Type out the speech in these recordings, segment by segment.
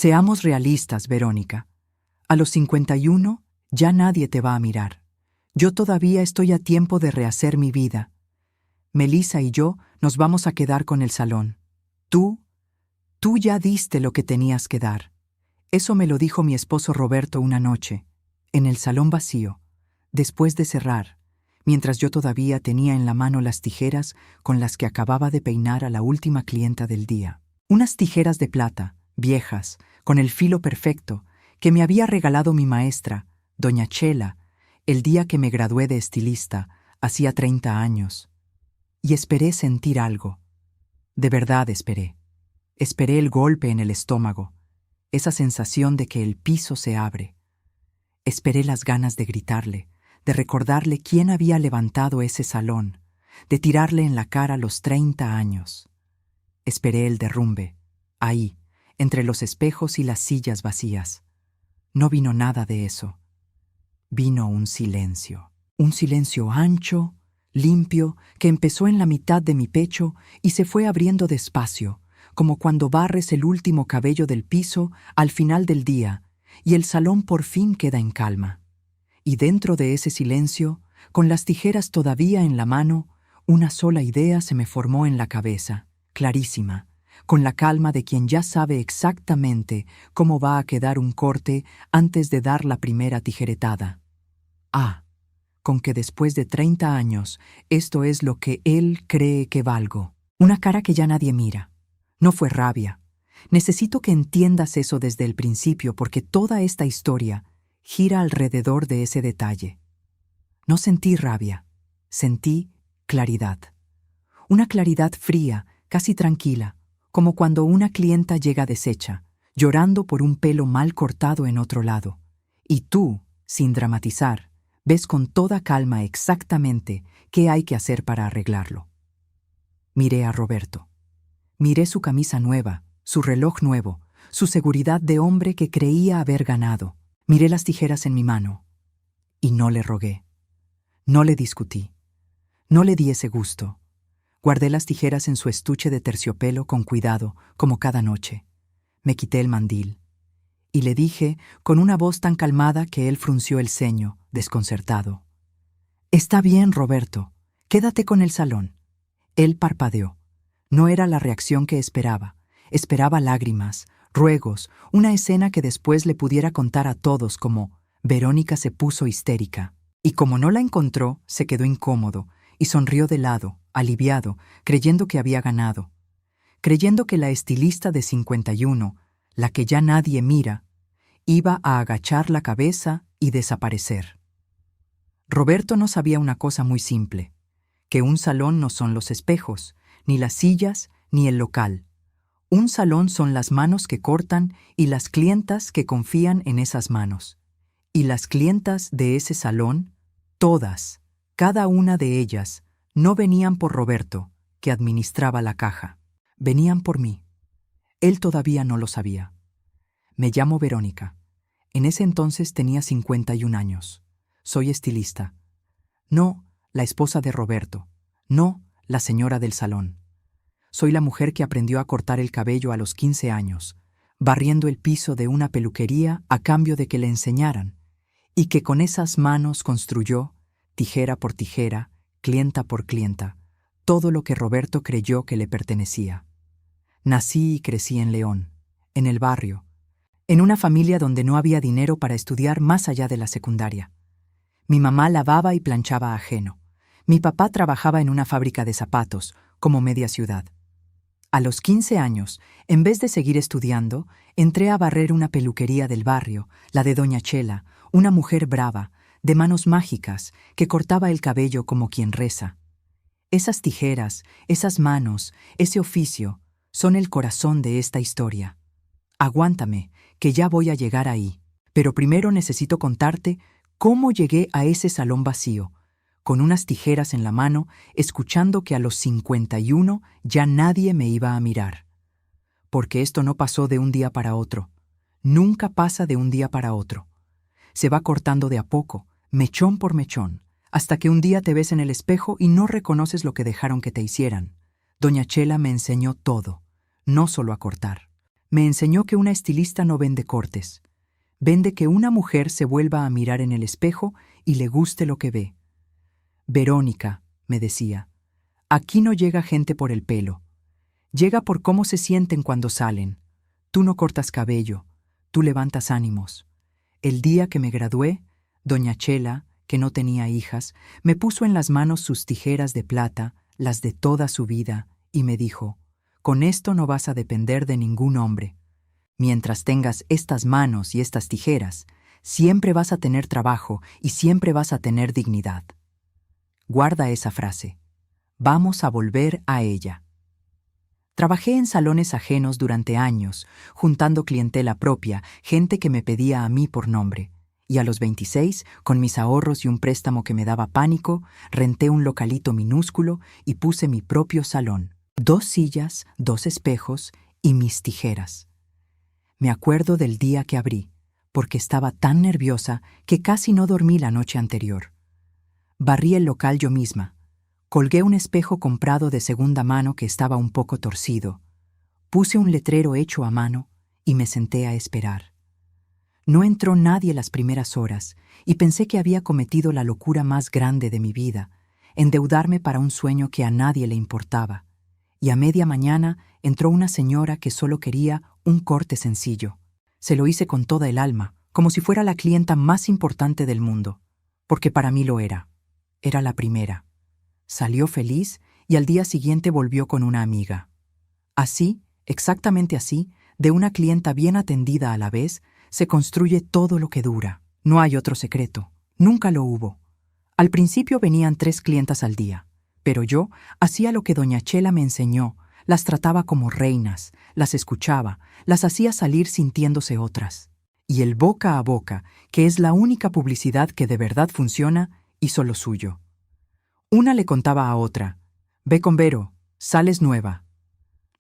Seamos realistas, Verónica. A los 51 ya nadie te va a mirar. Yo todavía estoy a tiempo de rehacer mi vida. Melissa y yo nos vamos a quedar con el salón. Tú ya diste lo que tenías que dar. Eso me lo dijo mi esposo Roberto una noche, en el salón vacío, después de cerrar, mientras yo todavía tenía en la mano las tijeras con las que acababa de peinar a la última clienta del día. Unas tijeras de plata, viejas, con el filo perfecto, que me había regalado mi maestra, doña Chela, el día que me gradué de estilista, hacía 30 años. Y esperé sentir algo. De verdad esperé. Esperé el golpe en el estómago, esa sensación de que el piso se abre. Esperé las ganas de gritarle, de recordarle quién había levantado ese salón, de tirarle en la cara los 30 años. Esperé el derrumbe, ahí, entre los espejos y las sillas vacías. No vino nada de eso. Vino un silencio ancho, limpio, que empezó en la mitad de mi pecho y se fue abriendo despacio, como cuando barres el último cabello del piso al final del día, y el salón por fin queda en calma. Y dentro de ese silencio, con las tijeras todavía en la mano, una sola idea se me formó en la cabeza, clarísima, con la calma de quien ya sabe exactamente cómo va a quedar un corte antes de dar la primera tijeretada. Con que después de 30 años, esto es lo que él cree que valgo. Una cara que ya nadie mira. No fue rabia. Necesito que entiendas eso desde el principio porque toda esta historia gira alrededor de ese detalle. No sentí rabia, sentí claridad. Una claridad fría, casi tranquila, como cuando una clienta llega deshecha, llorando por un pelo mal cortado en otro lado. Y tú, sin dramatizar, ves con toda calma exactamente qué hay que hacer para arreglarlo. Miré a Roberto. Miré su camisa nueva, su reloj nuevo, su seguridad de hombre que creía haber ganado. Miré las tijeras en mi mano. Y no le rogué. No le discutí. No le di ese gusto. Guardé las tijeras en su estuche de terciopelo con cuidado, como cada noche. Me quité el mandil. Y le dije, con una voz tan calmada que él frunció el ceño, desconcertado: «Está bien, Roberto. Quédate con el salón». Él parpadeó. No era la reacción que esperaba. Esperaba lágrimas, ruegos, una escena que después le pudiera contar a todos como Verónica se puso histérica. Y como no la encontró, se quedó incómodo y sonrió de lado, aliviado, creyendo que había ganado. Creyendo que la estilista de 51, la que ya nadie mira, iba a agachar la cabeza y desaparecer. Roberto no sabía una cosa muy simple, que un salón no son los espejos, ni las sillas, ni el local. Un salón son las manos que cortan y las clientas que confían en esas manos. Y las clientas de ese salón, todas, cada una de ellas, no venían por Roberto, que administraba la caja. Venían por mí. Él todavía no lo sabía. Me llamo Verónica. En ese entonces tenía 51 años. Soy estilista. No la esposa de Roberto. No la señora del salón. Soy la mujer que aprendió a cortar el cabello a los 15 años, barriendo el piso de una peluquería a cambio de que le enseñaran, y que con esas manos construyó, tijera por tijera, clienta por clienta, todo lo que Roberto creyó que le pertenecía. Nací y crecí en León, en el barrio, en una familia donde no había dinero para estudiar más allá de la secundaria. Mi mamá lavaba y planchaba ajeno. Mi papá trabajaba en una fábrica de zapatos, como media ciudad. A los 15 años, en vez de seguir estudiando, entré a barrer una peluquería del barrio, la de doña Chela, una mujer brava, de manos mágicas, que cortaba el cabello como quien reza. Esas tijeras, esas manos, ese oficio, son el corazón de esta historia. Aguántame, que ya voy a llegar ahí. Pero primero necesito contarte cómo llegué a ese salón vacío, con unas tijeras en la mano, escuchando que a los 51 ya nadie me iba a mirar. Porque esto no pasó de un día para otro. Nunca pasa de un día para otro. Se va cortando de a poco, mechón por mechón, hasta que un día te ves en el espejo y no reconoces lo que dejaron que te hicieran. Doña Chela me enseñó todo, no solo a cortar. Me enseñó que una estilista no vende cortes. Vende que una mujer se vuelva a mirar en el espejo y le guste lo que ve. Verónica, me decía, aquí no llega gente por el pelo. Llega por cómo se sienten cuando salen. Tú no cortas cabello, tú levantas ánimos. El día que me gradué, doña Chela, que no tenía hijas, me puso en las manos sus tijeras de plata, las de toda su vida, y me dijo, con esto no vas a depender de ningún hombre. Mientras tengas estas manos y estas tijeras, siempre vas a tener trabajo y siempre vas a tener dignidad. Guarda esa frase. Vamos a volver a ella. Trabajé en salones ajenos durante años, juntando clientela propia, gente que me pedía a mí por nombre. Y a los 26, con mis ahorros y un préstamo que me daba pánico, renté un localito minúsculo y puse mi propio salón. 2 sillas, 2 espejos y mis tijeras. Me acuerdo del día que abrí, porque estaba tan nerviosa que casi no dormí la noche anterior. Barrí el local yo misma. Colgué un espejo comprado de segunda mano que estaba un poco torcido. Puse un letrero hecho a mano y me senté a esperar. No entró nadie las primeras horas y pensé que había cometido la locura más grande de mi vida, endeudarme para un sueño que a nadie le importaba. Y a media mañana entró una señora que solo quería un corte sencillo. Se lo hice con toda el alma, como si fuera la clienta más importante del mundo, porque para mí lo era. Era la primera. Salió feliz y al día siguiente volvió con una amiga. Así, exactamente así, de una clienta bien atendida a la vez, se construye todo lo que dura. No hay otro secreto. Nunca lo hubo. Al principio venían 3 clientas al día, pero yo hacía lo que doña Chela me enseñó, las trataba como reinas, las escuchaba, las hacía salir sintiéndose otras. Y el boca a boca, que es la única publicidad que de verdad funciona, hizo lo suyo. Una le contaba a otra, ve con Vero, sales nueva.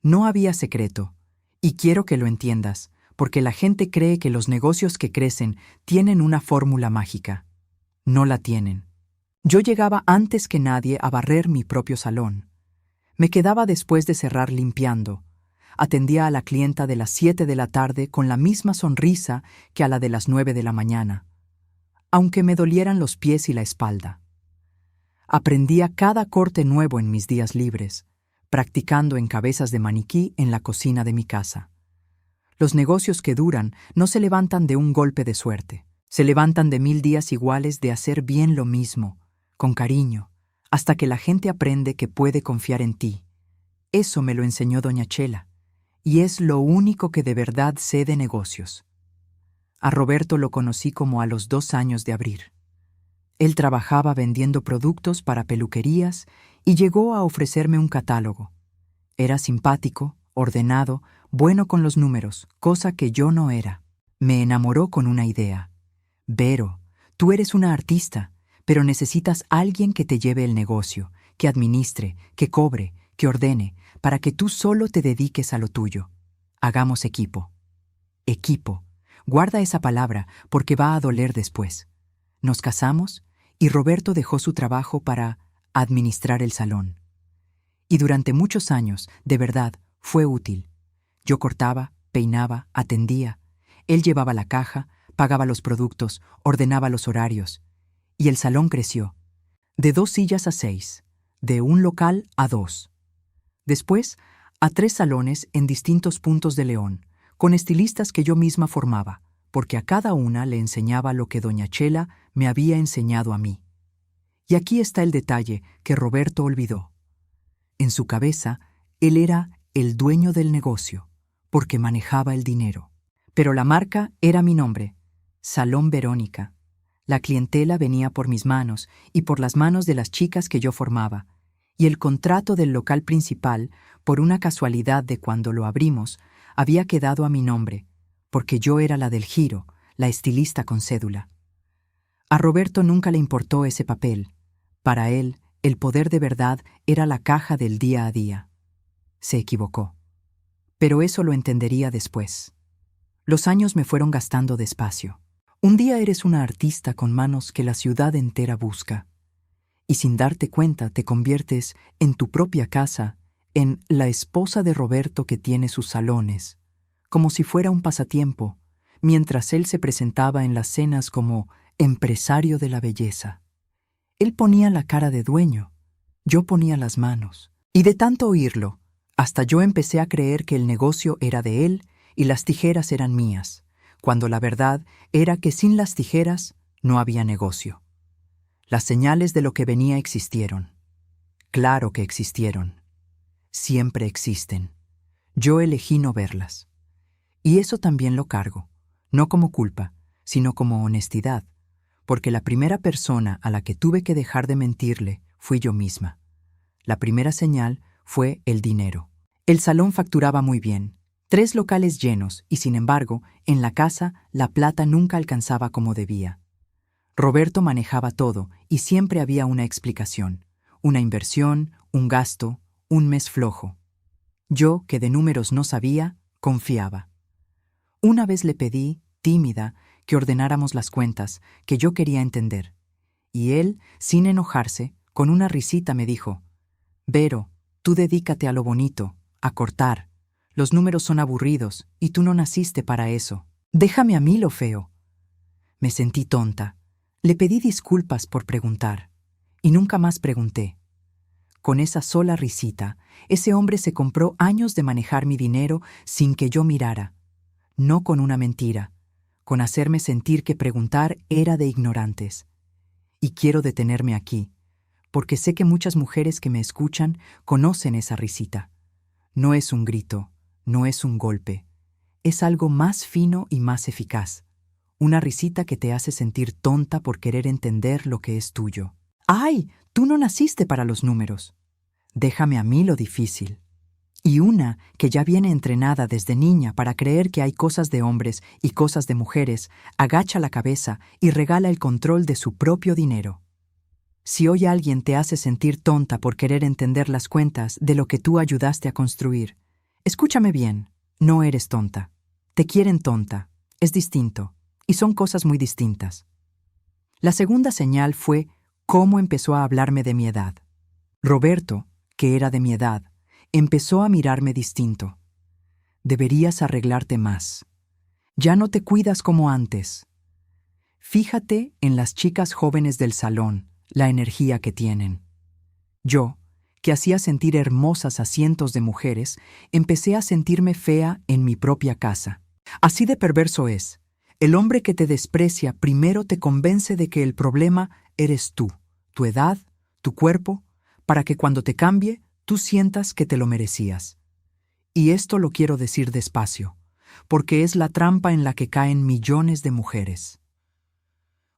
No había secreto, y quiero que lo entiendas, porque la gente cree que los negocios que crecen tienen una fórmula mágica. No la tienen. Yo llegaba antes que nadie a barrer mi propio salón. Me quedaba después de cerrar limpiando. Atendía a la clienta de las 7 de la tarde con la misma sonrisa que a la de las 9 de la mañana, aunque me dolieran los pies y la espalda. Aprendía cada corte nuevo en mis días libres, practicando en cabezas de maniquí en la cocina de mi casa. Los negocios que duran no se levantan de un golpe de suerte, se levantan de 1000 días iguales de hacer bien lo mismo, con cariño, hasta que la gente aprende que puede confiar en ti. Eso me lo enseñó doña Chela, y es lo único que de verdad sé de negocios. A Roberto lo conocí como a los 2 años de abrir. Él trabajaba vendiendo productos para peluquerías y llegó a ofrecerme un catálogo. Era simpático, ordenado, bueno con los números, cosa que yo no era. Me enamoró con una idea. Vero, tú eres una artista, pero necesitas alguien que te lleve el negocio, que administre, que cobre, que ordene, para que tú solo te dediques a lo tuyo. Hagamos equipo. Equipo. Guarda esa palabra porque va a doler después. Nos casamos y Roberto dejó su trabajo para administrar el salón. Y durante muchos años, de verdad, fue útil. Yo cortaba, peinaba, atendía. Él llevaba la caja, pagaba los productos, ordenaba los horarios. Y el salón creció. De 2 sillas a 6, de un local a 2. Después, a 3 salones en distintos puntos de León, con estilistas que yo misma formaba, porque a cada una le enseñaba lo que doña Chela me había enseñado a mí. Y aquí está el detalle que Roberto olvidó. En su cabeza, él era el dueño del negocio, porque manejaba el dinero. Pero la marca era mi nombre, Salón Verónica. La clientela venía por mis manos y por las manos de las chicas que yo formaba, y el contrato del local principal, por una casualidad de cuando lo abrimos, había quedado a mi nombre, porque yo era la del giro, la estilista con cédula. A Roberto nunca le importó ese papel. Para él, el poder de verdad era la caja del día a día. Se equivocó. Pero eso lo entendería después. Los años me fueron gastando despacio. Un día eres una artista con manos que la ciudad entera busca. Y sin darte cuenta te conviertes en tu propia casa, en la esposa de Roberto que tiene sus salones, como si fuera un pasatiempo, mientras él se presentaba en las cenas como empresario de la belleza. Él ponía la cara de dueño, yo ponía las manos. Y de tanto oírlo, hasta yo empecé a creer que el negocio era de él y las tijeras eran mías, cuando la verdad era que sin las tijeras no había negocio. Las señales de lo que venía existieron. Claro que existieron. Siempre existen. Yo elegí no verlas. Y eso también lo cargo, no como culpa, sino como honestidad, porque la primera persona a la que tuve que dejar de mentirle fui yo misma. La primera señal fue el dinero. El salón facturaba muy bien, 3 locales llenos, y sin embargo, en la casa la plata nunca alcanzaba como debía. Roberto manejaba todo y siempre había una explicación, una inversión, un gasto, un mes flojo. Yo, que de números no sabía, confiaba. Una vez le pedí, tímida, que ordenáramos las cuentas, que yo quería entender. Y él, sin enojarse, con una risita me dijo: «Vero, tú dedícate a lo bonito, a cortar. Los números son aburridos y tú no naciste para eso. Déjame a mí lo feo». Me sentí tonta. Le pedí disculpas por preguntar. Y nunca más pregunté. Con esa sola risita, ese hombre se compró años de manejar mi dinero sin que yo mirara. No con una mentira, con hacerme sentir que preguntar era de ignorantes. Y quiero detenerme aquí, porque sé que muchas mujeres que me escuchan conocen esa risita. No es un grito, no es un golpe. Es algo más fino y más eficaz. Una risita que te hace sentir tonta por querer entender lo que es tuyo. ¡Ay! Tú no naciste para los números. Déjame a mí lo difícil. Y una que ya viene entrenada desde niña para creer que hay cosas de hombres y cosas de mujeres, agacha la cabeza y regala el control de su propio dinero. Si hoy alguien te hace sentir tonta por querer entender las cuentas de lo que tú ayudaste a construir, escúchame bien, no eres tonta. Te quieren tonta, es distinto, y son cosas muy distintas. La segunda señal fue cómo empezó a hablarme de mi edad. Roberto, que era de mi edad, empezó a mirarme distinto. Deberías arreglarte más. Ya no te cuidas como antes. Fíjate en las chicas jóvenes del salón, la energía que tienen. Yo, que hacía sentir hermosas a cientos de mujeres, empecé a sentirme fea en mi propia casa. Así de perverso es. El hombre que te desprecia primero te convence de que el problema eres tú, tu edad, tu cuerpo, para que cuando te cambie, tú sientas que te lo merecías. Y esto lo quiero decir despacio, porque es la trampa en la que caen millones de mujeres.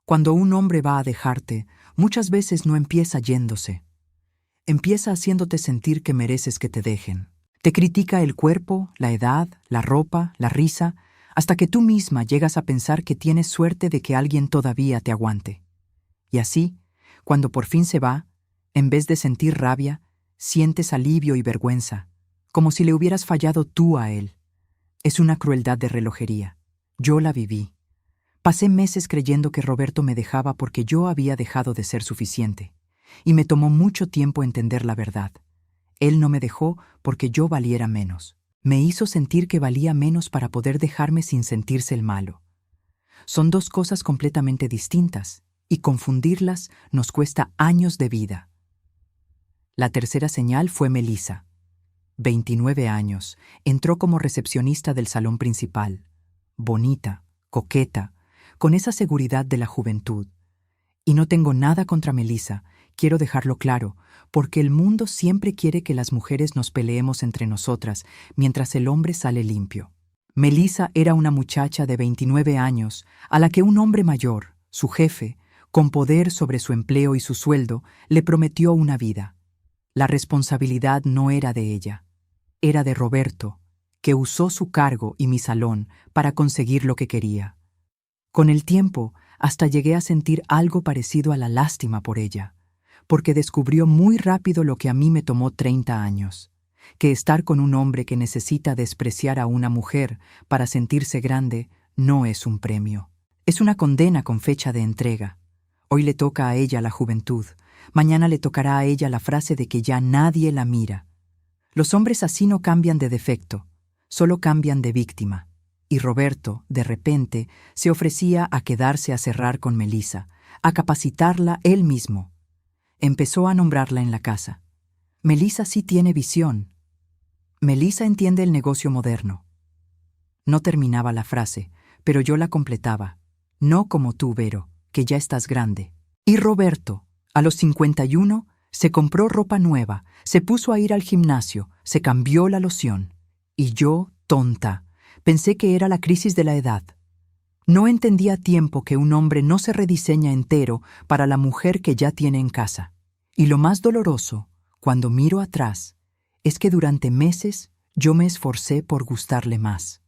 Cuando un hombre va a dejarte, muchas veces no empieza yéndose. Empieza haciéndote sentir que mereces que te dejen. Te critica el cuerpo, la edad, la ropa, la risa, hasta que tú misma llegas a pensar que tienes suerte de que alguien todavía te aguante. Y así, cuando por fin se va, en vez de sentir rabia, sientes alivio y vergüenza, como si le hubieras fallado tú a él. Es una crueldad de relojería. Yo la viví. Pasé meses creyendo que Roberto me dejaba porque yo había dejado de ser suficiente, y me tomó mucho tiempo entender la verdad. Él no me dejó porque yo valiera menos. Me hizo sentir que valía menos para poder dejarme sin sentirse el malo. Son dos cosas completamente distintas, y confundirlas nos cuesta años de vida. La tercera señal fue Melissa. 29 años, entró como recepcionista del salón principal. Bonita, coqueta, con esa seguridad de la juventud. Y no tengo nada contra Melissa, quiero dejarlo claro, porque el mundo siempre quiere que las mujeres nos peleemos entre nosotras, mientras el hombre sale limpio. Melissa era una muchacha de 29 años, a la que un hombre mayor, su jefe, con poder sobre su empleo y su sueldo, le prometió una vida. La responsabilidad no era de ella, era de Roberto, que usó su cargo y mi salón para conseguir lo que quería. Con el tiempo, hasta llegué a sentir algo parecido a la lástima por ella, porque descubrió muy rápido lo que a mí me tomó 30 años, que estar con un hombre que necesita despreciar a una mujer para sentirse grande no es un premio. Es una condena con fecha de entrega. Hoy le toca a ella la juventud, mañana le tocará a ella la frase de que ya nadie la mira. Los hombres así no cambian de defecto, solo cambian de víctima. Y Roberto, de repente, se ofrecía a quedarse a cerrar con Melissa, a capacitarla él mismo. Empezó a nombrarla en la casa. Melissa sí tiene visión. Melissa entiende el negocio moderno. No terminaba la frase, pero yo la completaba. No como tú, Vero, que ya estás grande. Y Roberto, a los 51, se compró ropa nueva, se puso a ir al gimnasio, se cambió la loción. Y yo, tonta, pensé que era la crisis de la edad. No entendí a tiempo que un hombre no se rediseña entero para la mujer que ya tiene en casa. Y lo más doloroso, cuando miro atrás, es que durante meses yo me esforcé por gustarle más.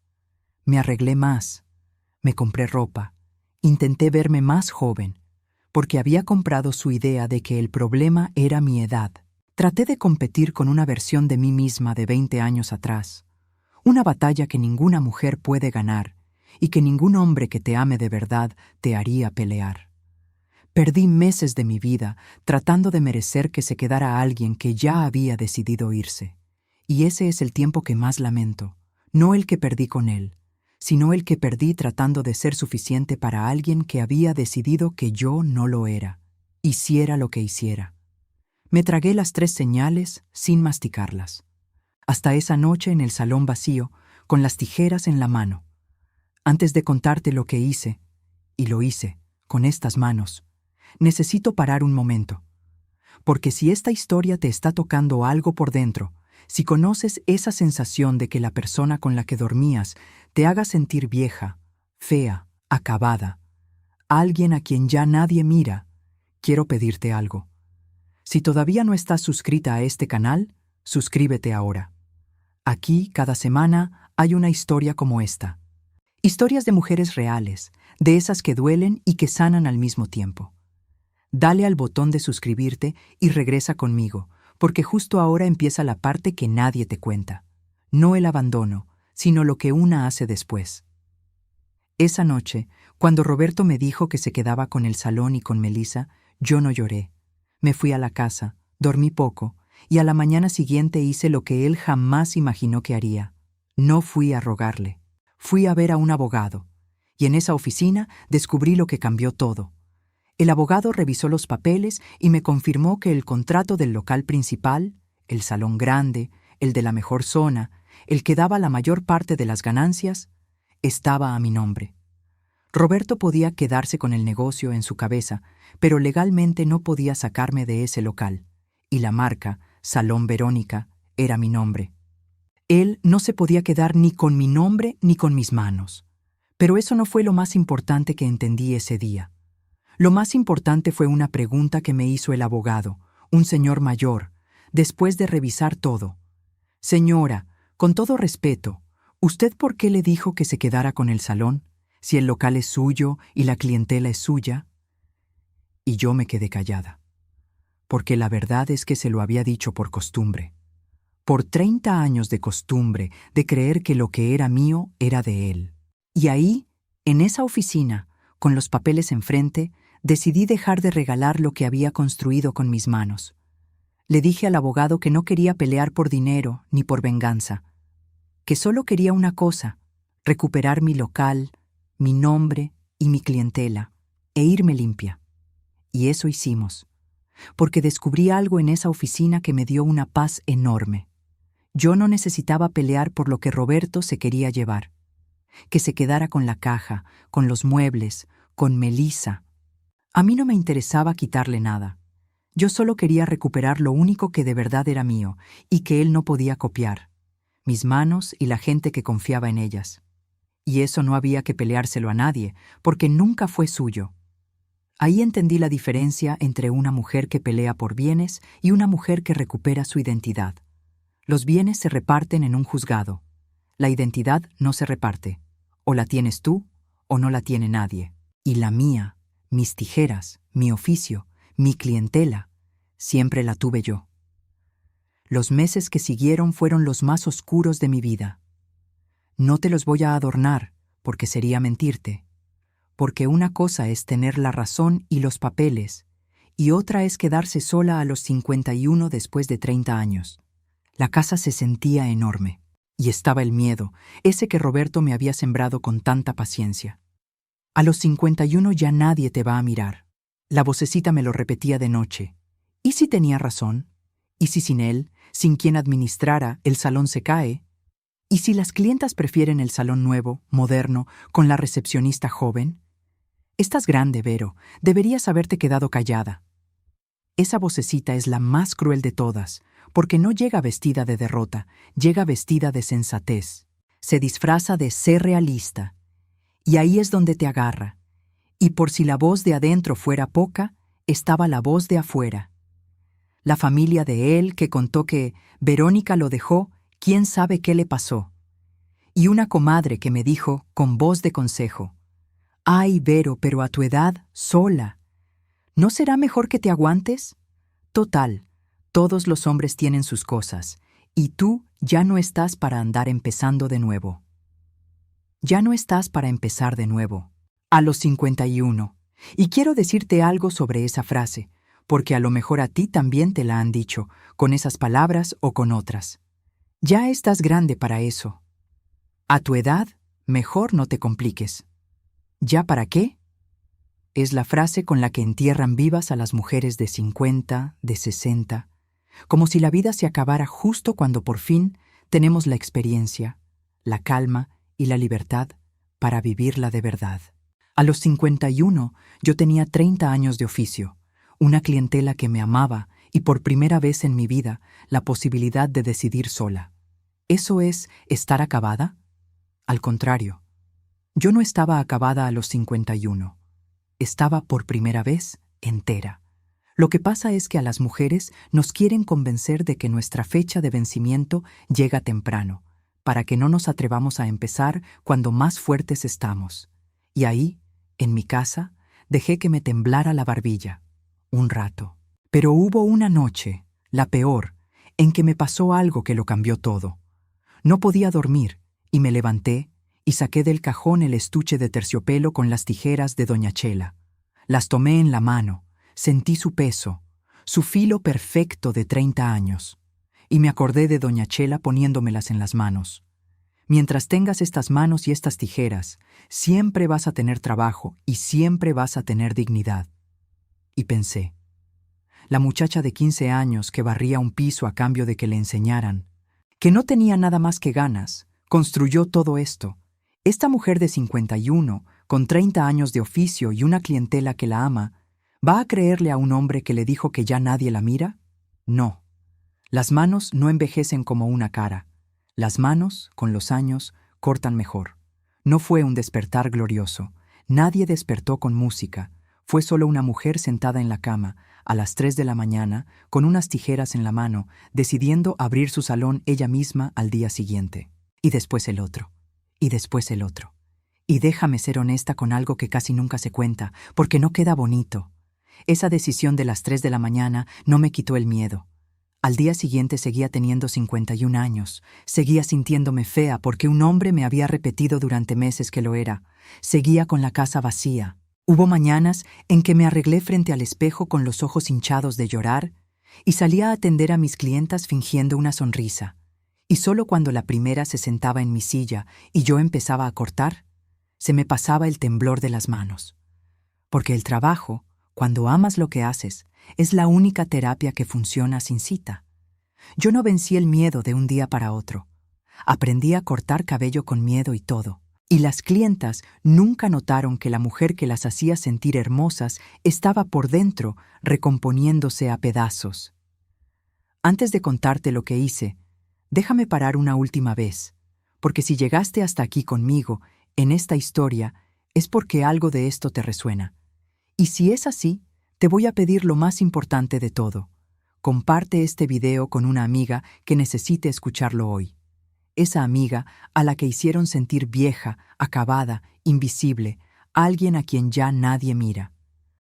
Me arreglé más, me compré ropa, intenté verme más joven, porque había comprado su idea de que el problema era mi edad. Traté de competir con una versión de mí misma de 20 años atrás, una batalla que ninguna mujer puede ganar y que ningún hombre que te ame de verdad te haría pelear. Perdí meses de mi vida tratando de merecer que se quedara alguien que ya había decidido irse. Y ese es el tiempo que más lamento, no el que perdí con él, sino el que perdí tratando de ser suficiente para alguien que había decidido que yo no lo era, hiciera lo que hiciera. Me tragué las 3 señales sin masticarlas. Hasta esa noche en el salón vacío, con las tijeras en la mano. Antes de contarte lo que hice, y lo hice, con estas manos, necesito parar un momento. Porque si esta historia te está tocando algo por dentro, si conoces esa sensación de que la persona con la que dormías te haga sentir vieja, fea, acabada, alguien a quien ya nadie mira, quiero pedirte algo. Si todavía no estás suscrita a este canal, suscríbete ahora. Aquí, cada semana, hay una historia como esta. Historias de mujeres reales, de esas que duelen y que sanan al mismo tiempo. Dale al botón de suscribirte y regresa conmigo, porque justo ahora empieza la parte que nadie te cuenta. No el abandono, sino lo que una hace después. Esa noche, cuando Roberto me dijo que se quedaba con el salón y con Melissa, yo no lloré. Me fui a la casa, dormí poco, y a la mañana siguiente hice lo que él jamás imaginó que haría. No fui a rogarle. Fui a ver a un abogado, y en esa oficina descubrí lo que cambió todo. El abogado revisó los papeles y me confirmó que el contrato del local principal, el salón grande, el de la mejor zona, el que daba la mayor parte de las ganancias, estaba a mi nombre. Roberto podía quedarse con el negocio en su cabeza, pero legalmente no podía sacarme de ese local, y la marca, Salón Verónica, era mi nombre. Él no se podía quedar ni con mi nombre ni con mis manos. Pero eso no fue lo más importante que entendí ese día. Lo más importante fue una pregunta que me hizo el abogado, un señor mayor, después de revisar todo. Señora, con todo respeto, ¿usted por qué le dijo que se quedara con el salón, si el local es suyo y la clientela es suya? Y yo me quedé callada, porque la verdad es que se lo había dicho por costumbre. Por 30 años de costumbre de creer que lo que era mío era de él. Y ahí, en esa oficina, con los papeles enfrente, decidí dejar de regalar lo que había construido con mis manos. Le dije al abogado que no quería pelear por dinero ni por venganza, que solo quería una cosa, recuperar mi local, mi nombre y mi clientela, e irme limpia. Y eso hicimos, porque descubrí algo en esa oficina que me dio una paz enorme. Yo no necesitaba pelear por lo que Roberto se quería llevar. Que se quedara con la caja, con los muebles, con Melissa. A mí no me interesaba quitarle nada. Yo solo quería recuperar lo único que de verdad era mío y que él no podía copiar. Mis manos y la gente que confiaba en ellas. Y eso no había que peleárselo a nadie, porque nunca fue suyo. Ahí entendí la diferencia entre una mujer que pelea por bienes y una mujer que recupera su identidad. Los bienes se reparten en un juzgado. La identidad no se reparte. O la tienes tú, o no la tiene nadie. Y la mía, mis tijeras, mi oficio, mi clientela, siempre la tuve yo. Los meses que siguieron fueron los más oscuros de mi vida. No te los voy a adornar, porque sería mentirte. Porque una cosa es tener la razón y los papeles, y otra es quedarse sola a los 51 después de 30 años. La casa se sentía enorme. Y estaba el miedo, ese que Roberto me había sembrado con tanta paciencia. A los 51 ya nadie te va a mirar. La vocecita me lo repetía de noche. ¿Y si tenía razón? ¿Y si sin él, sin quien administrara, el salón se cae? ¿Y si las clientas prefieren el salón nuevo, moderno, con la recepcionista joven? Estás grande, Vero, deberías haberte quedado callada. Esa vocecita es la más cruel de todas, porque no llega vestida de derrota, llega vestida de sensatez. Se disfraza de ser realista. Y ahí es donde te agarra. Y por si la voz de adentro fuera poca, estaba la voz de afuera. La familia de él que contó que Verónica lo dejó, quién sabe qué le pasó. Y una comadre que me dijo, con voz de consejo, «Ay, Vero, pero a tu edad, sola. ¿No será mejor que te aguantes? Total, todos los hombres tienen sus cosas, y tú ya no estás para andar empezando de nuevo». Ya no estás para empezar de nuevo. A los 51. Y quiero decirte algo sobre esa frase, porque a lo mejor a ti también te la han dicho, con esas palabras o con otras. Ya estás grande para eso. A tu edad, mejor no te compliques. ¿Ya para qué? Es la frase con la que entierran vivas a las mujeres de 50, de 60, como si la vida se acabara justo cuando por fin tenemos la experiencia, la calma y la libertad para vivirla de verdad. A los 51 yo tenía 30 años de oficio, una clientela que me amaba y por primera vez en mi vida la posibilidad de decidir sola. ¿Eso es estar acabada? Al contrario, yo no estaba acabada a los 51. Estaba por primera vez entera. Lo que pasa es que a las mujeres nos quieren convencer de que nuestra fecha de vencimiento llega temprano, para que no nos atrevamos a empezar cuando más fuertes estamos. Y ahí, en mi casa, dejé que me temblara la barbilla. Un rato. Pero hubo una noche, la peor, en que me pasó algo que lo cambió todo. No podía dormir, y me levanté y saqué del cajón el estuche de terciopelo con las tijeras de doña Chela. Las tomé en la mano, sentí su peso, su filo perfecto de 30 años. Y me acordé de doña Chela poniéndomelas en las manos. Mientras tengas estas manos y estas tijeras, siempre vas a tener trabajo y siempre vas a tener dignidad. Y pensé, la muchacha de 15 años que barría un piso a cambio de que le enseñaran, que no tenía nada más que ganas, construyó todo esto. Esta mujer de 51, con 30 años de oficio y una clientela que la ama, ¿va a creerle a un hombre que le dijo que ya nadie la mira? No. Las manos no envejecen como una cara. Las manos, con los años, cortan mejor. No fue un despertar glorioso. Nadie despertó con música. Fue solo una mujer sentada en la cama, a las 3 de la mañana, con unas tijeras en la mano, decidiendo abrir su salón ella misma al día siguiente. Y después el otro. Y después el otro. Y déjame ser honesta con algo que casi nunca se cuenta, porque no queda bonito. Esa decisión de las 3 de la mañana no me quitó el miedo. Al día siguiente seguía teniendo 51 años. Seguía sintiéndome fea porque un hombre me había repetido durante meses que lo era. Seguía con la casa vacía. Hubo mañanas en que me arreglé frente al espejo con los ojos hinchados de llorar y salía a atender a mis clientas fingiendo una sonrisa. Y solo cuando la primera se sentaba en mi silla y yo empezaba a cortar, se me pasaba el temblor de las manos. Porque el trabajo, cuando amas lo que haces, es la única terapia que funciona sin cita. Yo no vencí el miedo de un día para otro. Aprendí a cortar cabello con miedo y todo. Y las clientas nunca notaron que la mujer que las hacía sentir hermosas estaba por dentro recomponiéndose a pedazos. Antes de contarte lo que hice, déjame parar una última vez, porque si llegaste hasta aquí conmigo, en esta historia, es porque algo de esto te resuena. Y si es así, te voy a pedir lo más importante de todo. Comparte este video con una amiga que necesite escucharlo hoy. Esa amiga a la que hicieron sentir vieja, acabada, invisible, alguien a quien ya nadie mira.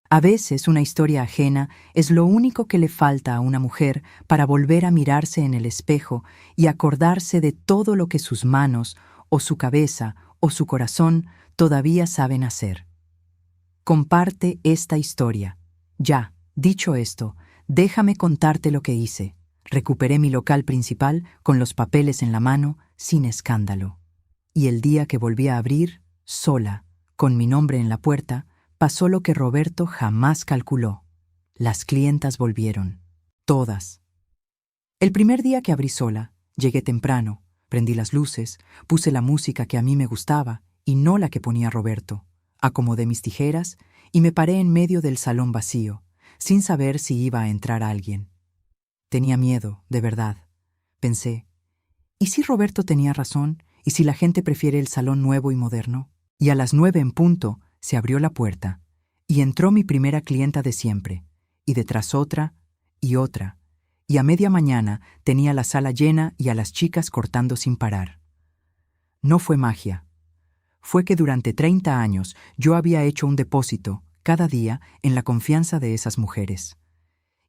A veces una historia ajena es lo único que le falta a una mujer para volver a mirarse en el espejo y acordarse de todo lo que sus manos, o su cabeza, o su corazón todavía saben hacer. Comparte esta historia. Ya, dicho esto, déjame contarte lo que hice. Recuperé mi local principal con los papeles en la mano, sin escándalo. Y el día que volví a abrir, sola, con mi nombre en la puerta, pasó lo que Roberto jamás calculó. Las clientas volvieron. Todas. El primer día que abrí sola, llegué temprano, prendí las luces, puse la música que a mí me gustaba y no la que ponía Roberto. Acomodé mis tijeras y me paré en medio del salón vacío, sin saber si iba a entrar alguien. Tenía miedo, de verdad. Pensé, ¿y si Roberto tenía razón? ¿Y si la gente prefiere el salón nuevo y moderno? Y a las 9 en punto se abrió la puerta y entró mi primera clienta de siempre, y detrás otra y otra, y a media mañana tenía la sala llena y a las chicas cortando sin parar. No fue magia. Fue que durante 30 años yo había hecho un depósito, cada día, en la confianza de esas mujeres.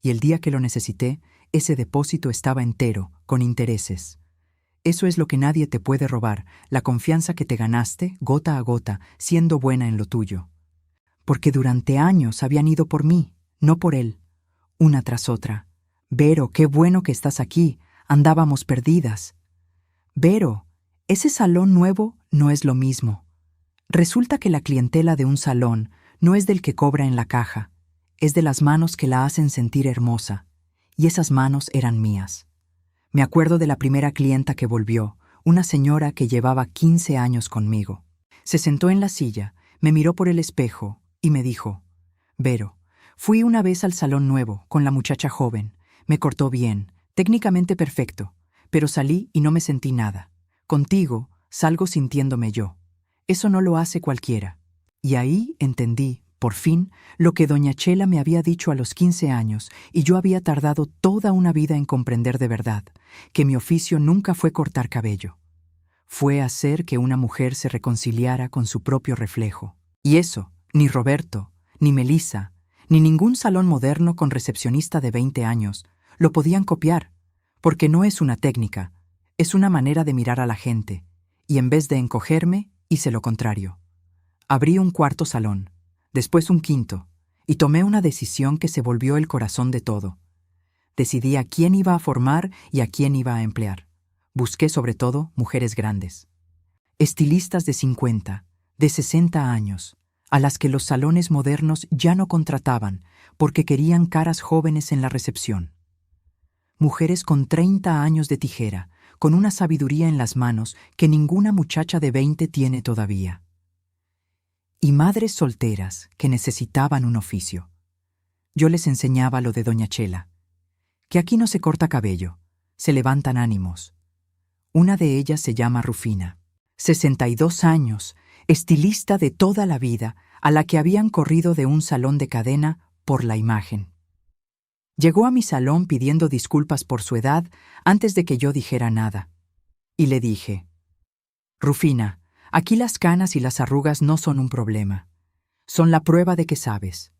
Y el día que lo necesité, ese depósito estaba entero, con intereses. Eso es lo que nadie te puede robar, la confianza que te ganaste, gota a gota, siendo buena en lo tuyo. Porque durante años habían ido por mí, no por él, una tras otra. Vero, qué bueno que estás aquí, andábamos perdidas. Vero, ese salón nuevo no es lo mismo. Resulta que la clientela de un salón no es del que cobra en la caja, es de las manos que la hacen sentir hermosa, y esas manos eran mías. Me acuerdo de la primera clienta que volvió, una señora que llevaba 15 años conmigo. Se sentó en la silla, me miró por el espejo y me dijo, Vero, fui una vez al salón nuevo con la muchacha joven, me cortó bien, técnicamente perfecto, pero salí y no me sentí nada. Contigo salgo sintiéndome yo. Eso no lo hace cualquiera. Y ahí entendí, por fin, lo que doña Chela me había dicho a los 15 años y yo había tardado toda una vida en comprender de verdad, que mi oficio nunca fue cortar cabello. Fue hacer que una mujer se reconciliara con su propio reflejo. Y eso, ni Roberto, ni Melissa, ni ningún salón moderno con recepcionista de 20 años lo podían copiar, porque no es una técnica, es una manera de mirar a la gente, y en vez de encogerme, hice lo contrario. Abrí un cuarto salón, después un quinto, y tomé una decisión que se volvió el corazón de todo. Decidí a quién iba a formar y a quién iba a emplear. Busqué sobre todo mujeres grandes. Estilistas de 50, de 60 años, a las que los salones modernos ya no contrataban porque querían caras jóvenes en la recepción. Mujeres con 30 años de tijera, con una sabiduría en las manos que ninguna muchacha de 20 tiene todavía. Y madres solteras que necesitaban un oficio. Yo les enseñaba lo de doña Chela, que aquí no se corta cabello, se levantan ánimos. Una de ellas se llama Rufina, 62 años, estilista de toda la vida, a la que habían corrido de un salón de cadena por la imagen. Llegó a mi salón pidiendo disculpas por su edad antes de que yo dijera nada. Y le dije, Rufina, aquí las canas y las arrugas no son un problema. Son la prueba de que sabes.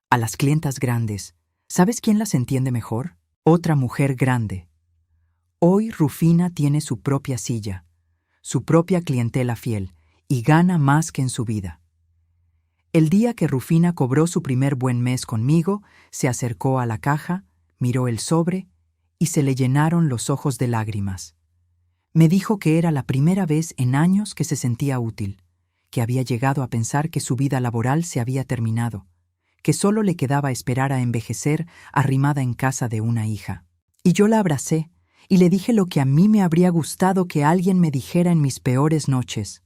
A las clientas grandes, ¿sabes quién las entiende mejor? Otra mujer grande. Hoy Rufina tiene su propia silla, su propia clientela fiel, y gana más que en su vida. El día que Rufina cobró su primer buen mes conmigo, se acercó a la caja, miró el sobre y se le llenaron los ojos de lágrimas. Me dijo que era la primera vez en años que se sentía útil, que había llegado a pensar que su vida laboral se había terminado, que solo le quedaba esperar a envejecer arrimada en casa de una hija. Y yo la abracé y le dije lo que a mí me habría gustado que alguien me dijera en mis peores noches.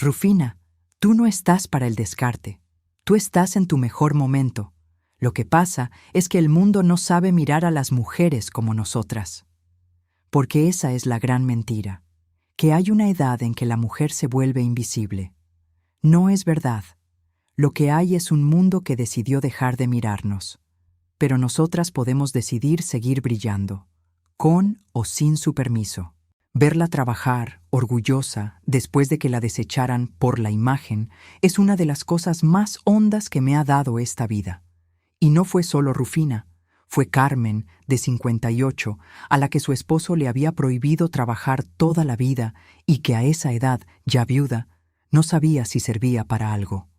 Rufina, tú no estás para el descarte. Tú estás en tu mejor momento. Lo que pasa es que el mundo no sabe mirar a las mujeres como nosotras. Porque esa es la gran mentira, que hay una edad en que la mujer se vuelve invisible. No es verdad. Lo que hay es un mundo que decidió dejar de mirarnos. Pero nosotras podemos decidir seguir brillando, con o sin su permiso. Verla trabajar, orgullosa, después de que la desecharan por la imagen, es una de las cosas más hondas que me ha dado esta vida. Y no fue solo Rufina, fue Carmen, de 58, a la que su esposo le había prohibido trabajar toda la vida y que a esa edad, ya viuda, no sabía si servía para algo.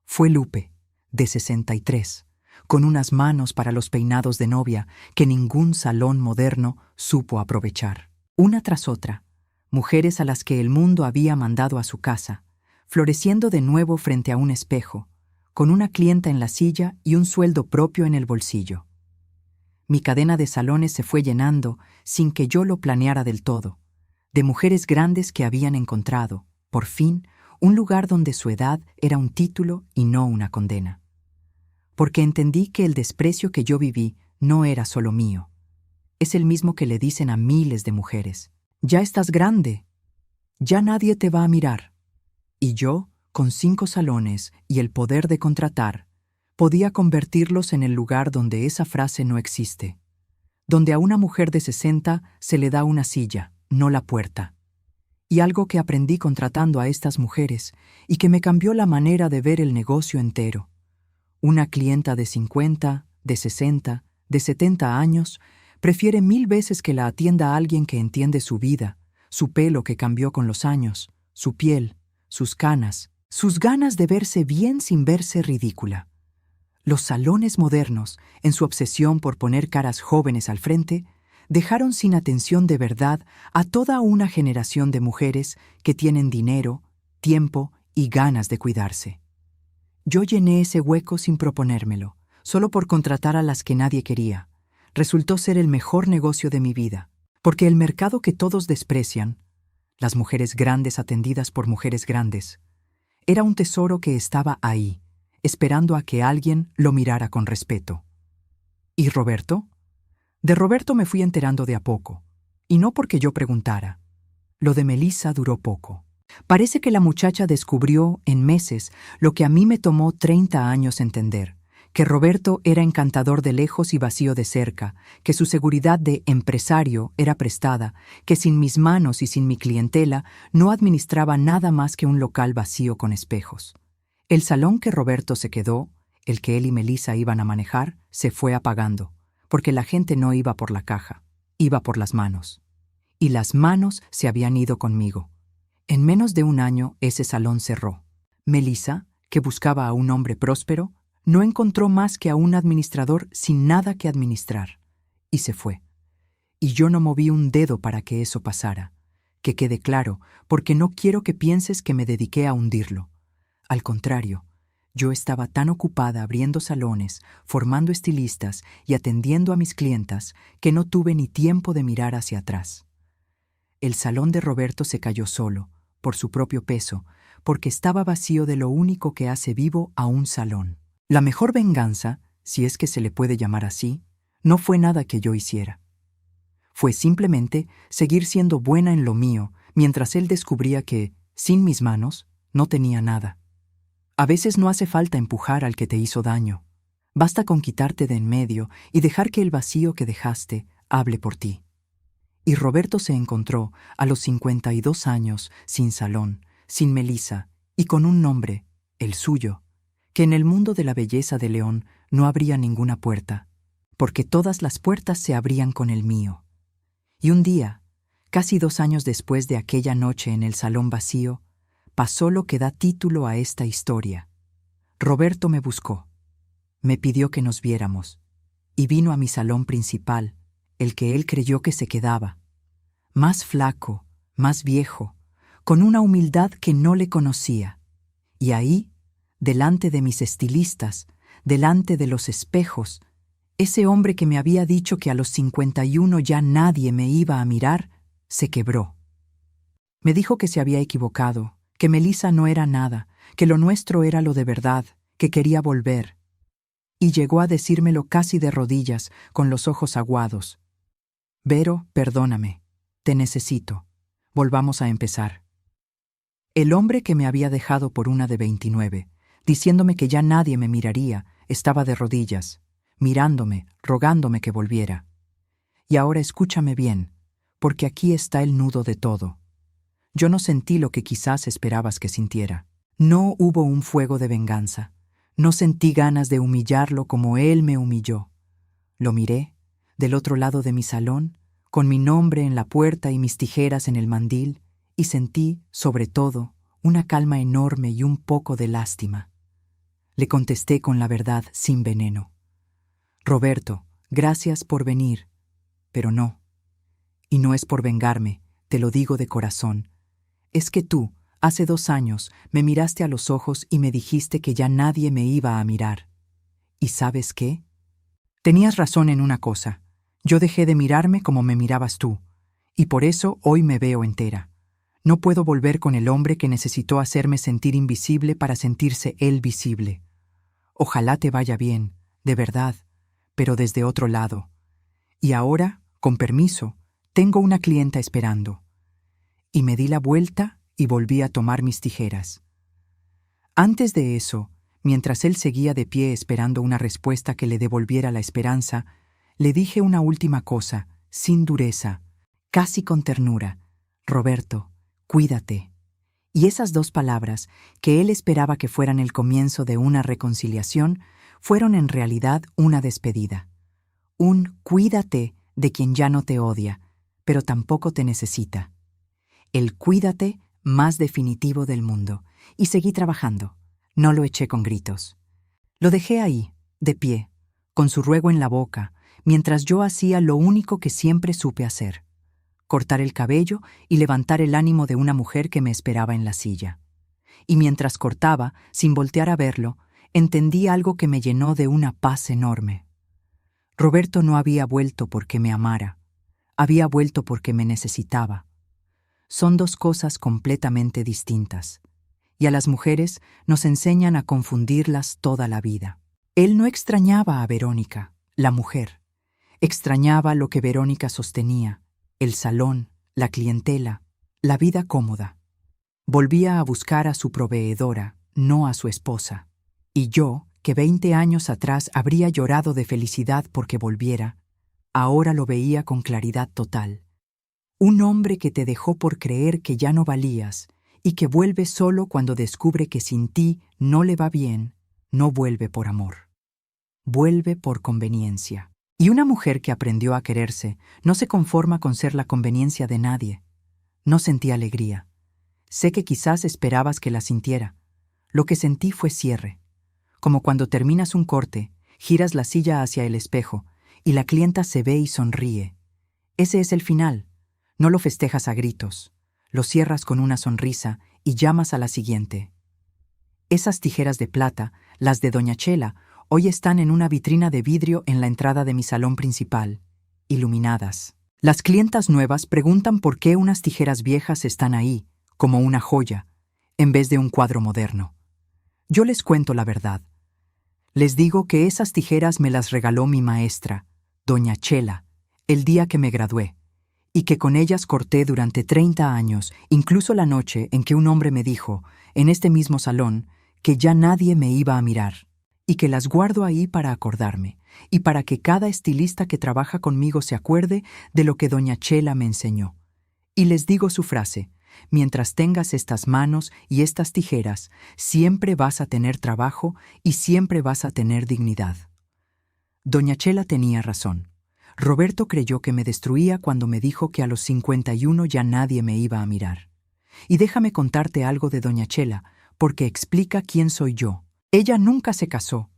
Fue Lupe, de 63, con unas manos para los peinados de novia que ningún salón moderno supo aprovechar. Una tras otra, mujeres a las que el mundo había mandado a su casa, floreciendo de nuevo frente a un espejo, con una clienta en la silla y un sueldo propio en el bolsillo. Mi cadena de salones se fue llenando, sin que yo lo planeara del todo, de mujeres grandes que habían encontrado, por fin, un lugar donde su edad era un título y no una condena. Porque entendí que el desprecio que yo viví no era solo mío. Es el mismo que le dicen a miles de mujeres. Ya estás grande. Ya nadie te va a mirar. Y yo, con 5 salones y el poder de contratar, podía convertirlos en el lugar donde esa frase no existe. Donde a una mujer de 60 se le da una silla, no la puerta. Y algo que aprendí contratando a estas mujeres y que me cambió la manera de ver el negocio entero. Una clienta de 50, de 60, de 70 años prefiere 1000 veces que la atienda a alguien que entiende su vida, su pelo que cambió con los años, su piel, sus canas, sus ganas de verse bien sin verse ridícula. Los salones modernos, en su obsesión por poner caras jóvenes al frente, dejaron sin atención de verdad a toda una generación de mujeres que tienen dinero, tiempo y ganas de cuidarse. Yo llené ese hueco sin proponérmelo, solo por contratar a las que nadie quería. Resultó ser el mejor negocio de mi vida, porque el mercado que todos desprecian, las mujeres grandes atendidas por mujeres grandes, era un tesoro que estaba ahí, esperando a que alguien lo mirara con respeto. ¿Y Roberto? De Roberto me fui enterando de a poco, y no porque yo preguntara. Lo de Melissa duró poco. Parece que la muchacha descubrió en meses lo que a mí me tomó 30 años entender, que Roberto era encantador de lejos y vacío de cerca, que su seguridad de empresario era prestada, que sin mis manos y sin mi clientela no administraba nada más que un local vacío con espejos. El salón que Roberto se quedó, el que él y Melissa iban a manejar, se fue apagando, porque la gente no iba por la caja, iba por las manos. Y las manos se habían ido conmigo. En menos de un año ese salón cerró. Melissa, que buscaba a un hombre próspero, no encontró más que a un administrador sin nada que administrar, y se fue. Y yo no moví un dedo para que eso pasara. Que quede claro, porque no quiero que pienses que me dediqué a hundirlo. Al contrario, yo estaba tan ocupada abriendo salones, formando estilistas y atendiendo a mis clientas que no tuve ni tiempo de mirar hacia atrás. El salón de Roberto se cayó solo, por su propio peso, porque estaba vacío de lo único que hace vivo a un salón. La mejor venganza, si es que se le puede llamar así, no fue nada que yo hiciera. Fue simplemente seguir siendo buena en lo mío, mientras él descubría que, sin mis manos, no tenía nada. A veces no hace falta empujar al que te hizo daño. Basta con quitarte de en medio y dejar que el vacío que dejaste hable por ti. Y Roberto se encontró, a los 52 años, sin salón, sin Melissa, y con un nombre, el suyo, que en el mundo de la belleza de León no habría ninguna puerta, porque todas las puertas se abrían con el mío. Y un día, casi 2 años después de aquella noche en el salón vacío, pasó lo que da título a esta historia. Roberto me buscó, me pidió que nos viéramos, y vino a mi salón principal, el que él creyó que se quedaba, más flaco, más viejo, con una humildad que no le conocía. Y ahí, delante de mis estilistas, delante de los espejos, ese hombre que me había dicho que a los 51 ya nadie me iba a mirar, se quebró. Me dijo que se había equivocado, que Melissa no era nada, que lo nuestro era lo de verdad, que quería volver. Y llegó a decírmelo casi de rodillas, con los ojos aguados. Vero, perdóname, te necesito. Volvamos a empezar. El hombre que me había dejado por una de 29, diciéndome que ya nadie me miraría, estaba de rodillas, mirándome, rogándome que volviera. Y ahora escúchame bien, porque aquí está el nudo de todo. Yo no sentí lo que quizás esperabas que sintiera. No hubo un fuego de venganza. No sentí ganas de humillarlo como él me humilló. Lo miré, del otro lado de mi salón, con mi nombre en la puerta y mis tijeras en el mandil, y sentí, sobre todo, una calma enorme y un poco de lástima. Le contesté con la verdad sin veneno. Roberto, gracias por venir, pero no. Y no es por vengarme, te lo digo de corazón. Es que tú, hace 2 años, me miraste a los ojos y me dijiste que ya nadie me iba a mirar. ¿Y sabes qué? Tenías razón en una cosa. Yo dejé de mirarme como me mirabas tú, y por eso hoy me veo entera. No puedo volver con el hombre que necesitó hacerme sentir invisible para sentirse él visible. Ojalá te vaya bien, de verdad, pero desde otro lado. Y ahora, con permiso, tengo una clienta esperando. Y me di la vuelta y volví a tomar mis tijeras. Antes de eso, mientras él seguía de pie esperando una respuesta que le devolviera la esperanza, le dije una última cosa, sin dureza, casi con ternura. Roberto, cuídate. Y esas 2 palabras, que él esperaba que fueran el comienzo de una reconciliación, fueron en realidad una despedida. Un cuídate de quien ya no te odia, pero tampoco te necesita. El cuídate más definitivo del mundo. Y seguí trabajando. No lo eché con gritos. Lo dejé ahí, de pie, con su ruego en la boca, mientras yo hacía lo único que siempre supe hacer: cortar el cabello y levantar el ánimo de una mujer que me esperaba en la silla. Y mientras cortaba, sin voltear a verlo, entendí algo que me llenó de una paz enorme. Roberto no había vuelto porque me amara, había vuelto porque me necesitaba. Son 2 cosas completamente distintas, y a las mujeres nos enseñan a confundirlas toda la vida. Él no extrañaba a Verónica, la mujer. Extrañaba lo que Verónica sostenía: el salón, la clientela, la vida cómoda. Volvía a buscar a su proveedora, no a su esposa. Y yo, que 20 años atrás habría llorado de felicidad porque volviera, ahora lo veía con claridad total. Un hombre que te dejó por creer que ya no valías y que vuelve solo cuando descubre que sin ti no le va bien, no vuelve por amor. Vuelve por conveniencia. Y una mujer que aprendió a quererse no se conforma con ser la conveniencia de nadie. No sentí alegría. Sé que quizás esperabas que la sintiera. Lo que sentí fue cierre. Como cuando terminas un corte, giras la silla hacia el espejo y la clienta se ve y sonríe. Ese es el final. No lo festejas a gritos. Lo cierras con una sonrisa y llamas a la siguiente. Esas tijeras de plata, las de Doña Chela, hoy están en una vitrina de vidrio en la entrada de mi salón principal, iluminadas. Las clientas nuevas preguntan por qué unas tijeras viejas están ahí, como una joya, en vez de un cuadro moderno. Yo les cuento la verdad. Les digo que esas tijeras me las regaló mi maestra, Doña Chela, el día que me gradué, y que con ellas corté durante 30 años, incluso la noche en que un hombre me dijo, en este mismo salón, que ya nadie me iba a mirar, y que las guardo ahí para acordarme, y para que cada estilista que trabaja conmigo se acuerde de lo que Doña Chela me enseñó. Y les digo su frase: mientras tengas estas manos y estas tijeras, siempre vas a tener trabajo y siempre vas a tener dignidad. Doña Chela tenía razón. Roberto creyó que me destruía cuando me dijo que a los 51 ya nadie me iba a mirar. Y déjame contarte algo de Doña Chela, porque explica quién soy yo. Ella nunca se casó,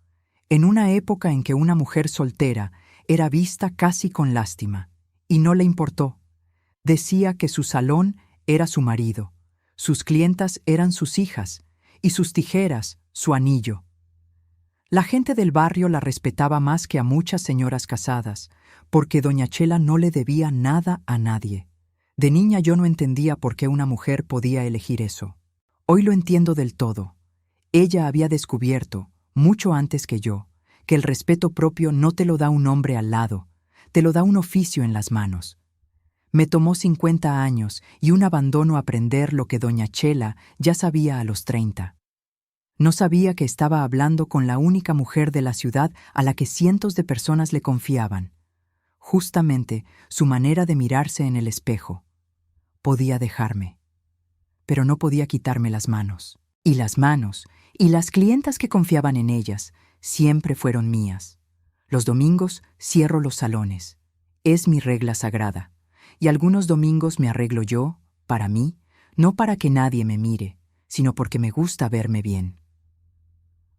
en una época en que una mujer soltera era vista casi con lástima, y no le importó. Decía que su salón era su marido, sus clientas eran sus hijas, y sus tijeras su anillo. La gente del barrio la respetaba más que a muchas señoras casadas, porque Doña Chela no le debía nada a nadie. De niña yo no entendía por qué una mujer podía elegir eso. Hoy lo entiendo del todo. Ella había descubierto, mucho antes que yo, que el respeto propio no te lo da un hombre al lado, te lo da un oficio en las manos. Me tomó 50 años y un abandono aprender lo que Doña Chela ya sabía a los 30. No sabía que estaba hablando con la única mujer de la ciudad a la que cientos de personas le confiaban. Justamente su manera de mirarse en el espejo. Podía dejarme, pero no podía quitarme las manos. Y las manos, y las clientas que confiaban en ellas, siempre fueron mías. Los domingos cierro los salones. Es mi regla sagrada. Y algunos domingos me arreglo yo, para mí, no para que nadie me mire, sino porque me gusta verme bien.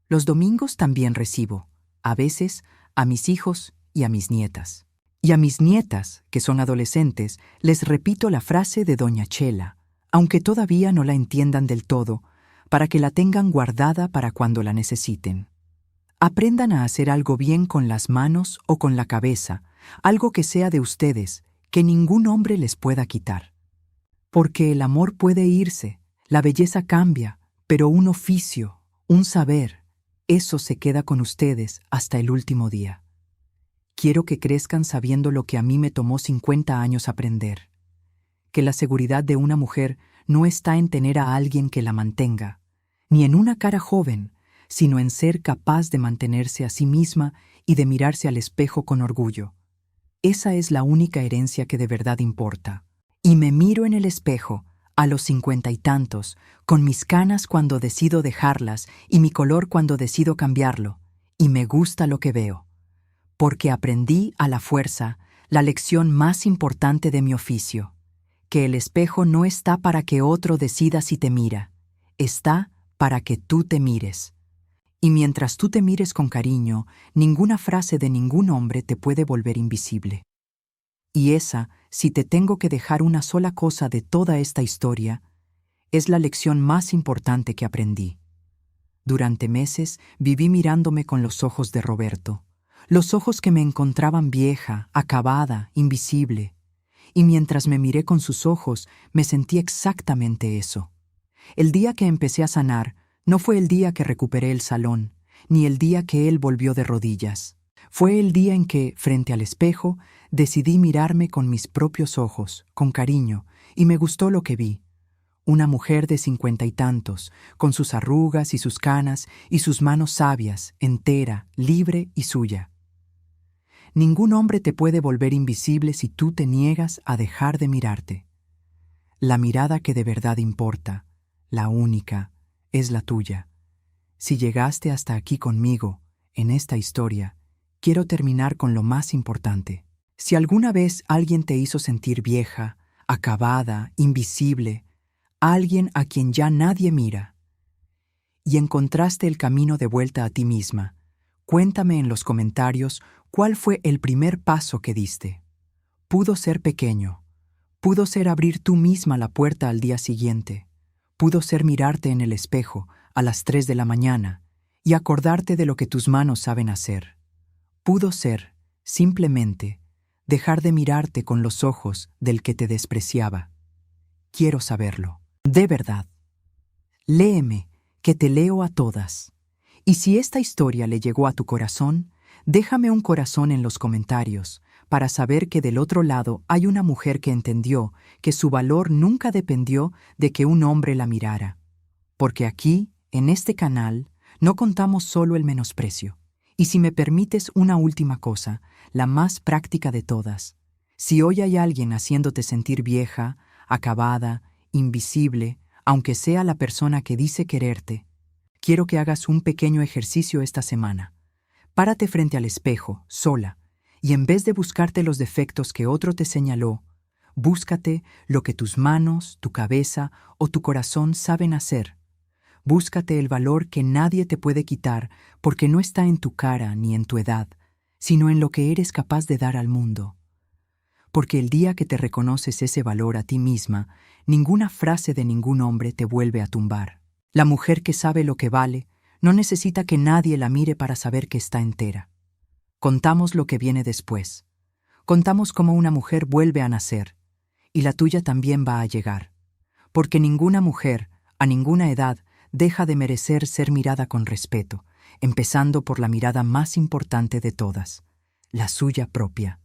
Los domingos también recibo, a veces, a mis hijos y a mis nietas. Y a mis nietas, que son adolescentes, les repito la frase de Doña Chela, aunque todavía no la entiendan del todo, para que la tengan guardada para cuando la necesiten. Aprendan a hacer algo bien con las manos o con la cabeza, algo que sea de ustedes, que ningún hombre les pueda quitar. Porque el amor puede irse, la belleza cambia, pero un oficio, un saber, eso se queda con ustedes hasta el último día. Quiero que crezcan sabiendo lo que a mí me tomó 50 años aprender. Que la seguridad de una mujer no está en tener a alguien que la mantenga, ni en una cara joven, sino en ser capaz de mantenerse a sí misma y de mirarse al espejo con orgullo. Esa es la única herencia que de verdad importa. Y me miro en el espejo, a los 50 y tantos, con mis canas cuando decido dejarlas y mi color cuando decido cambiarlo, y me gusta lo que veo. Porque aprendí a la fuerza la lección más importante de mi oficio, que el espejo no está para que otro decida si te mira, está para que tú te mires. Y mientras tú te mires con cariño, ninguna frase de ningún hombre te puede volver invisible. Y esa, si te tengo que dejar una sola cosa de toda esta historia, es la lección más importante que aprendí. Durante meses viví mirándome con los ojos de Roberto, los ojos que me encontraban vieja, acabada, invisible. Y mientras me miré con sus ojos, me sentí exactamente eso. El día que empecé a sanar, no fue el día que recuperé el salón, ni el día que él volvió de rodillas. Fue el día en que, frente al espejo, decidí mirarme con mis propios ojos, con cariño, y me gustó lo que vi. Una mujer de 50 y tantos, con sus arrugas y sus canas y sus manos sabias, entera, libre y suya. Ningún hombre te puede volver invisible si tú te niegas a dejar de mirarte. La mirada que de verdad importa, la única, es la tuya. Si llegaste hasta aquí conmigo, en esta historia, quiero terminar con lo más importante. Si alguna vez alguien te hizo sentir vieja, acabada, invisible, alguien a quien ya nadie mira, y encontraste el camino de vuelta a ti misma, cuéntame en los comentarios cuál fue el primer paso que diste. Pudo ser pequeño, pudo ser abrir tú misma la puerta al día siguiente, pudo ser mirarte en el espejo a las 3 de la mañana y acordarte de lo que tus manos saben hacer. Pudo ser, simplemente, dejar de mirarte con los ojos del que te despreciaba. Quiero saberlo, de verdad. Léeme, que te leo a todas. Y si esta historia le llegó a tu corazón, déjame un corazón en los comentarios para saber que del otro lado hay una mujer que entendió que su valor nunca dependió de que un hombre la mirara. Porque aquí, en este canal, no contamos solo el menosprecio. Y si me permites una última cosa, la más práctica de todas. Si hoy hay alguien haciéndote sentir vieja, acabada, invisible, aunque sea la persona que dice quererte, quiero que hagas un pequeño ejercicio esta semana. Párate frente al espejo, sola, y en vez de buscarte los defectos que otro te señaló, búscate lo que tus manos, tu cabeza o tu corazón saben hacer. Búscate el valor que nadie te puede quitar porque no está en tu cara ni en tu edad, sino en lo que eres capaz de dar al mundo. Porque el día que te reconoces ese valor a ti misma, ninguna frase de ningún hombre te vuelve a tumbar. La mujer que sabe lo que vale no necesita que nadie la mire para saber que está entera. Contamos lo que viene después. Contamos cómo una mujer vuelve a nacer, y la tuya también va a llegar. Porque ninguna mujer, a ninguna edad, deja de merecer ser mirada con respeto, empezando por la mirada más importante de todas, la suya propia.